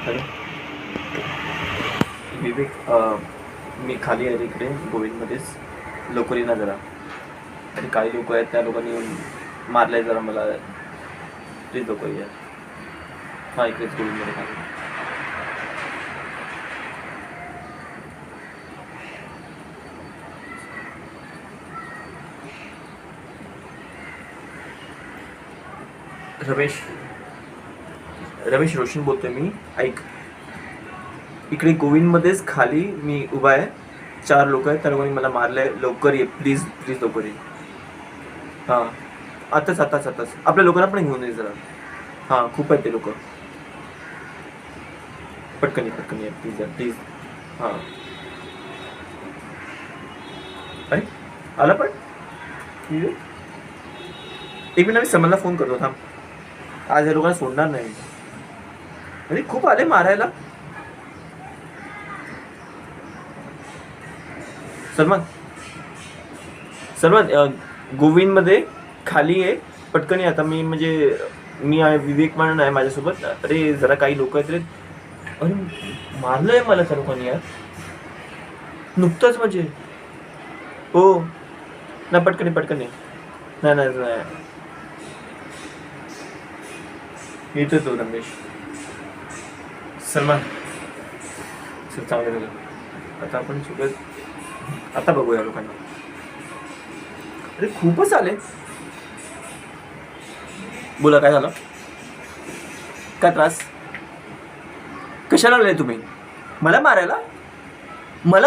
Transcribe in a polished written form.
Hello विवेक, मी खाली आहे इकडे गोविंदमध्येच. लवकर ये ना जरा. आणि काही लोक आहेत, त्या लोकांनी येऊन मारले जरा मला. प्लीज लोक या. हां, इकडेच गोविंदमध्ये खाली. रमेश रोशन बोलतोय मी. ऐक, इकडे गोविंदमध्येच खाली मी उभा आहे. 4 लोक आहेत, त्या लोकांनी मला मारलंय. लवकर ये प्लीज, प्लीज लवकर ये. हां, आताच आपल्या लोकांना पण घेऊन ये जरा. हां, खूप आहेत ते लोक. पटकन ये प्लीज प्लीज. हां, अरे आला पण. एक मिनिट, मी समजला फोन करतो थांब. आज या लोकांना सोडणार नाही. अरे खूप आले मारायला. सलमान, गोविंदमध्ये खाली आहे. पटकन ये आता. मी आहे, विवेक म्हणून आहे माझ्यासोबत. अरे जरा काही लोक आहेत रे. अरे मारलंय मला त्या लोकांनी यार, नुकतंच म्हणजे. हो नाही, पटकन ये. नाही येतोय तो रमेश. सलमान चल, चांगलं झालं. आता आपण सगळं आता बघूया लोकांना. अरे खूपच आले. बोला, काय झालं? काय त्रास? कशाला आले तुम्ही मला मारायला?